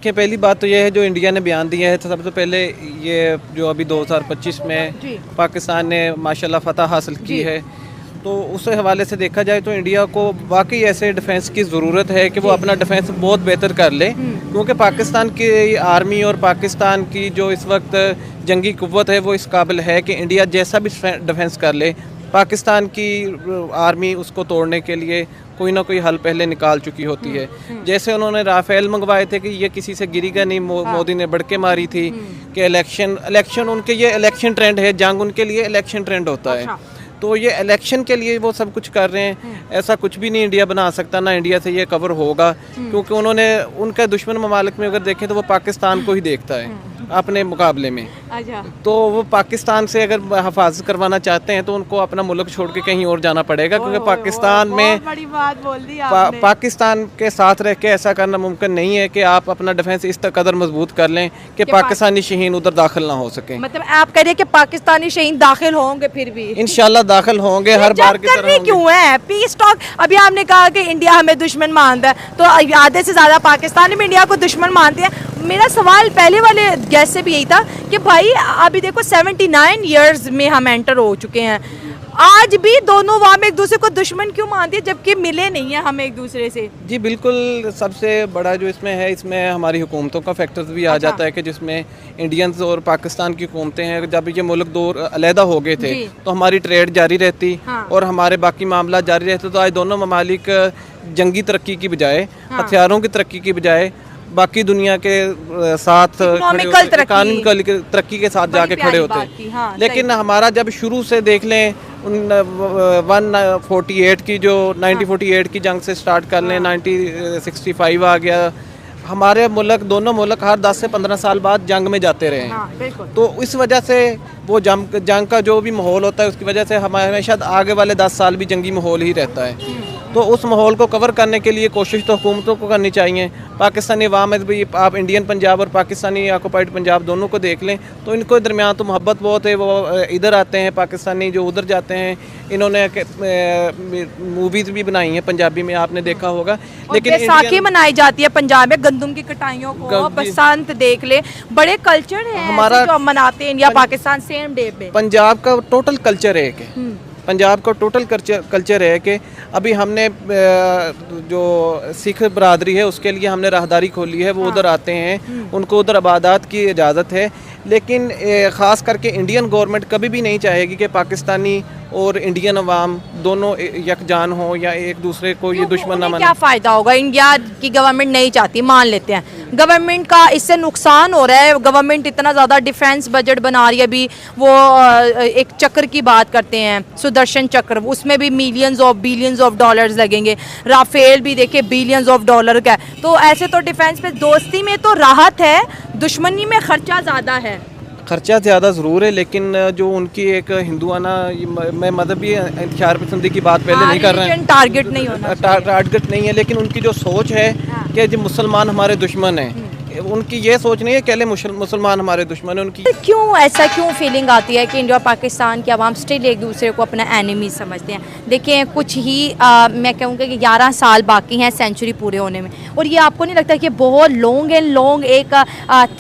देखिए, पहली बात तो ये है जो इंडिया ने बयान दिया है, तो सबसे पहले ये जो अभी 2025 में पाकिस्तान ने माशाल्लाह फतह हासिल की है, तो उस हवाले से देखा जाए तो इंडिया को वाकई ऐसे डिफेंस की ज़रूरत है कि वो अपना डिफेंस बहुत बेहतर कर ले, क्योंकि पाकिस्तान की आर्मी और पाकिस्तान की जो इस वक्त जंगी कुव्वत है वो इस काबिल है कि इंडिया जैसा भी डिफेंस कर ले, पाकिस्तान की आर्मी उसको तोड़ने के लिए कोई ना कोई हल पहले निकाल चुकी होती है। जैसे उन्होंने राफेल मंगवाए थे कि ये किसी से गिरेगा नहीं, मोदी ने बढ़के मारी थी कि इलेक्शन उनके, ये इलेक्शन ट्रेंड है, जंग उनके लिए इलेक्शन ट्रेंड होता है, तो ये इलेक्शन के लिए वो सब कुछ कर रहे हैं। ऐसा कुछ भी नहीं इंडिया बना सकता, ना इंडिया से ये कवर होगा, क्योंकि उन्होंने उनका दुश्मन ममालिक में अगर देखें तो वो पाकिस्तान को ही देखता है अपने मुकाबले में। तो वो पाकिस्तान से अगर हिफाजत करवाना चाहते हैं तो उनको अपना मुल्क छोड़ के कहीं और जाना पड़ेगा, क्योंकि पाकिस्तान में बड़ी बात बोल दी आपने। पाकिस्तान के साथ रह के ऐसा करना मुमकिन नहीं है कि आप अपना डिफेंस इस कदर मजबूत कर लें कि पाकिस्तानी शहीन उधर दाखिल ना हो सके। मतलब आप कह रहे हैं कि पाकिस्तानी शहीद दाखिल होंगे फिर भी? इंशाल्लाह दाखिल होंगे, हर बार की तरह होंगे। क्यों है पीस टॉक? अभी आपने कहा कि इंडिया हमें दुश्मन मानता है, तो आधे से ज्यादा पाकिस्तानी में इंडिया को दुश्मन मानते हैं। मेरा सवाल पहले वाले गैस से भी यही था कि भाई अभी देखो 79 इयर्स में हम एंटर हो चुके हैं, आज भी दोनों वाम एक दूसरे को दुश्मन क्यों मानती है जबकि मिले नहीं है हम एक दूसरे से? जी बिल्कुल, सबसे बड़ा जो इसमें है, इसमें हमारी हुकूमतों का फैक्टर्स भी आ जाता है कि जिसमें इंडियंस और पाकिस्तान की हुकूमतें हैं, जब ये मुल्क दो अलहदा हो गए थे तो हमारी ट्रेड जारी रहती और हमारे बाकी मामला जारी रहते, तो आज दोनों ममालिक जंगी तरक्की की बजाय, हथियारों की तरक्की की बजाय बाकी दुनिया के साथ इकोनॉमिकल तरक्की के साथ जाके खड़े होते हैं। लेकिन हमारा जब शुरू से देख लें 148 की जो 1948 की जंग से स्टार्ट कर लें, 1965 आ गया, हमारे मुल्क, दोनों मुल्क हर 10 से 15 साल बाद जंग में जाते रहे हैं। तो इस वजह से वो जंग का जो भी माहौल होता है उसकी वजह से हमारे हमेशा आगे वाले 10 साल भी जंगी माहौल ही रहता है। तो उस माहौल को कवर करने के लिए कोशिश तो हुकूमतों को करनी चाहिए। पाकिस्तानी अवाम में भी आप इंडियन पंजाब और पाकिस्तानी ऑक्युपाइड पंजाब दोनों को देख लें तो इनको दरमियान तो मोहब्बत बहुत है, वो इधर आते हैं, पाकिस्तानी जो उधर जाते हैं। इन्होंने मूवीज़ भी बनाई हैं पंजाबी में, आपने देखा होगा। लेकिन बैसाखी मनाई जाती है पंजाब में, गंदम की कटाइयों को, बसंत देख ले, बड़े कल्चर है हमारा जो मनाते हैं इंडिया पाकिस्तान सेम डे पे। पंजाब का टोटल कल्चर है कि पंजाब का टोटल कल्चर है कि अभी हमने जो सिख बरादरी है उसके लिए हमने राहदारी खोली है, वो उधर आते हैं, उनको उधर इबादत की इजाज़त है। लेकिन ख़ास करके इंडियन गवर्नमेंट कभी भी नहीं चाहेगी कि पाकिस्तानी और इंडियन अवाम दोनों यकजान हो या एक दूसरे को ये दुश्मन ना माने। क्या फ़ायदा होगा? इंडिया की गवर्नमेंट नहीं चाहती, मान लेते हैं, गवर्नमेंट का इससे नुकसान हो रहा है। गवर्नमेंट इतना ज़्यादा डिफेंस बजट बना रही है, अभी वो एक चक्र की बात करते हैं, सुदर्शन चक्र, उसमें भी millions of billions of dollars लगेंगे। राफेल भी देखिए बिलियंस ऑफ डॉलर का है। तो ऐसे तो डिफेंस पे दोस्ती में तो राहत है, दुश्मनी में खर्चा ज़्यादा है। खर्चा ज़्यादा ज़रूर है, लेकिन जो उनकी एक हिंदुआना, मैं मजहबी इख्तियार पसंदी की बात पहले नहीं कर रहे हैं, टारगेट नहीं होना, टारगेट नहीं है, लेकिन उनकी जो सोच है कि जो मुसलमान हमारे दुश्मन हैं, उनकी ये सोच नहीं है कि अकेले मुसलमान हमारे दुश्मन है। उनकी क्यों ऐसा क्यों फीलिंग आती है कि इंडिया और पाकिस्तान की आवाम स्टिल एक दूसरे को अपना एनिमी समझते हैं? देखिए कुछ ही मैं कहूँगा कि 11 साल बाकी हैं सेंचुरी पूरे होने में, और ये आपको नहीं लगता कि बहुत लॉन्ग एंड लॉन्ग एक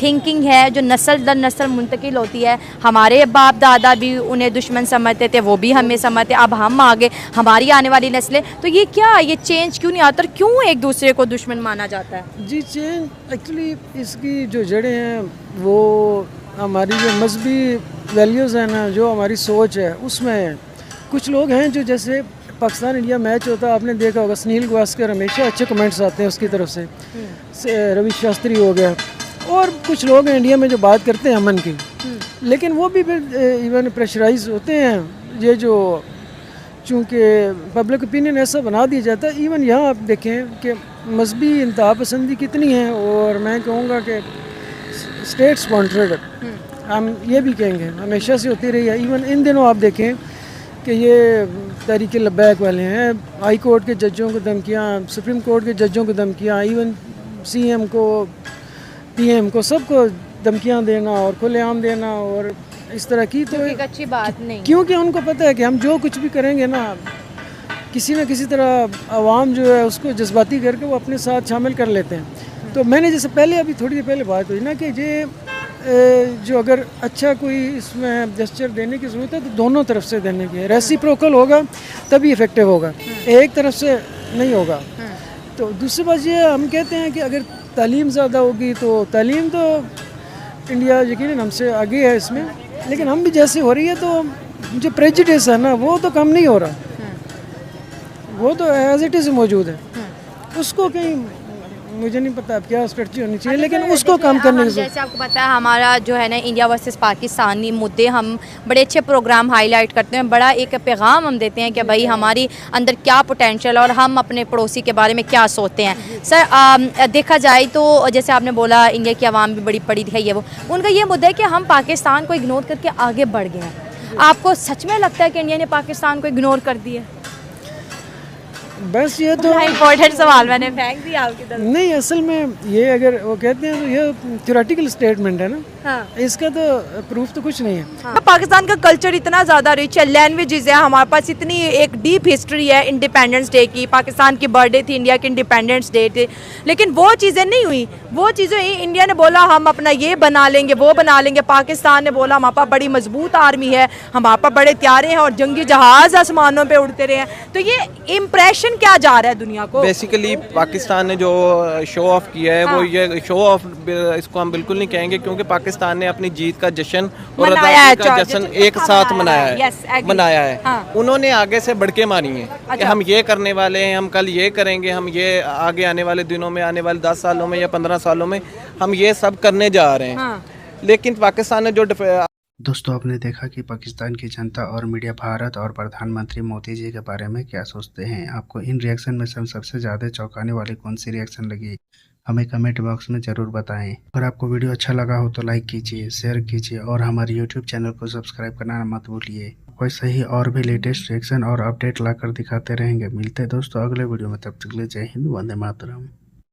थिंकिंग है जो नस्ल दर नस्ल मुंतकिल होती है? हमारे बाप दादा भी उन्हें दुश्मन समझते थे, वो भी हमें समझते, अब हम आगे हमारी आने वाली नस्लें, तो ये क्या, ये चेंज क्यों नहीं आता और क्यों एक दूसरे को दुश्मन माना जाता है? जी, चेंज एक्चुअली इसकी जो जड़ें हैं वो हमारी जो मजहबी वैल्यूज़ हैं ना, जो हमारी सोच है उसमें कुछ लोग हैं जो, जैसे पाकिस्तान इंडिया मैच होता है, आपने देखा होगा सुनील गावस्कर हमेशा अच्छे कमेंट्स आते हैं उसकी तरफ से, रवि शास्त्री हो गया, और कुछ लोग हैं इंडिया में जो बात करते हैं अमन की, लेकिन वो भी इवन प्रेशराइज होते हैं। ये जो चूँकि पब्लिक ओपिनियन ऐसा बना दिया जाता है, इवन यहाँ आप देखें कि मजहबी इंतहा पसंदी कितनी है, और मैं कहूँगा कि स्टेट स्पॉन्सर्ड, हम ये भी कहेंगे हमेशा से होती रही है। इवन इन दिनों आप देखें कि ये तहरीक लब्बैक वाले हैं, हाई कोर्ट के जजों को धमकियाँ, सुप्रीम कोर्ट के जजों को धमकियाँ, इवन CM को, PM को, सबको धमकियाँ देना और खुलेआम देना और इस तरह की, तो एक अच्छी बात नहीं, क्योंकि उनको पता है कि हम जो कुछ भी करेंगे ना, किसी न किसी तरह आवाम जो है उसको जज्बाती करके वो अपने साथ शामिल कर लेते हैं। तो मैंने जैसे पहले अभी थोड़ी देर पहले बात हुई ना कि ये जो अगर अच्छा कोई इसमें जेस्चर देने की ज़रूरत है तो दोनों तरफ से देने की है, रेसिप्रोकल होगा तभी इफ़ेक्टिव होगा, एक तरफ से नहीं होगा। तो दूसरी बात ये हम कहते हैं कि अगर तालीम ज़्यादा होगी तो तालीम तो इंडिया यकीनन हमसे आगे है इसमें, लेकिन हम भी जैसे हो रही है तो जो प्रेजुडिस है ना वो तो कम नहीं हो रहा, वो तो एज इट इज़ मौजूद है। उसको कहीं मुझे नहीं पता अब क्या स्ट्रेटजी होनी चाहिए, लेकिन उसको कम करने की जैसे आपको पता है हमारा जो है ना इंडिया वर्सेस पाकिस्तानी मुद्दे हम बड़े अच्छे प्रोग्राम हाईलाइट करते हैं, बड़ा एक पैगाम हम देते हैं कि भाई हमारी अंदर क्या पोटेंशियल और हम अपने पड़ोसी के बारे में क्या सोचते हैं। सर देखा जाए तो जैसे आपने बोला इंडिया की आवाम भी बड़ी पढ़ी लिखी है, वो उनका ये मुद्दा है कि हम पाकिस्तान को इग्नोर करके आगे बढ़ गए हैं। आपको सच में लगता है कि इंडिया ने पाकिस्तान को इग्नोर कर दिया? बस ये तो इम्पोर्टेंट सवाल मैंने फेंक दिया आपकी तरफ। नहीं, असल में ये अगर वो कहते हैं तो ये थ्योरेटिकल स्टेटमेंट है ना, हाँ। इसका तो प्रूफ तो कुछ नहीं है। हाँ। पाकिस्तान का कल्चर इतना ज़्यादा रिच है, लैंग्वेजेस है, हमारे पास इतनी एक डीप हिस्ट्री है इंडिपेंडेंस डे की, पाकिस्तान की बर्थडे थी, इंडिया की इंडिपेंडेंस डे थी, लेकिन वो चीज़ें नहीं हुई। वो चीज़ें हुई, इंडिया ने बोला हम अपना ये बना लेंगे वो बना लेंगे, पाकिस्तान ने बोला हमारे पास बड़ी मजबूत आर्मी है, हमारे पास बड़े त्यारे हैं और जंगी जहाज़ आसमानों पर उड़ते रहे हैं। तो ये इम्प्रेशन क्या जा रहा है दुनिया को? बेसिकली पाकिस्तान ने जो शो ऑफ किया है वो ये शो ऑफ इसको हम बिल्कुल नहीं कहेंगे, क्योंकि पाकिस्तान ने अपनी जीत का जश्न और आज़ादी का जश्न एक साथ मनाया है। हाँ। उन्होंने आगे से बढ़के मारी है कि हम ये करने वाले हैं, हम कल ये करेंगे, हम ये आगे आने वाले दिनों में, आने वाले 10 सालों में या 15 सालों में हम ये सब करने जा रहे हैं। हाँ। लेकिन पाकिस्तान ने जो दोस्तों, आपने देखा कि पाकिस्तान की जनता और मीडिया भारत और प्रधानमंत्री मोदी जी के बारे में क्या सोचते हैं। आपको इन रिएक्शन में सबसे ज़्यादा चौंकाने वाली कौन सी रिएक्शन लगी, हमें कमेंट बॉक्स में ज़रूर बताएं। अगर आपको वीडियो अच्छा लगा हो तो लाइक कीजिए, शेयर कीजिए और हमारे यूट्यूब चैनल को सब्सक्राइब करना मत भूलिए। वैसे ही और भी लेटेस्ट रिएक्शन और अपडेट लाकर दिखाते रहेंगे। मिलते हैं दोस्तों अगले वीडियो में, तब तक के लिए जय हिंद, वंदे मातरम।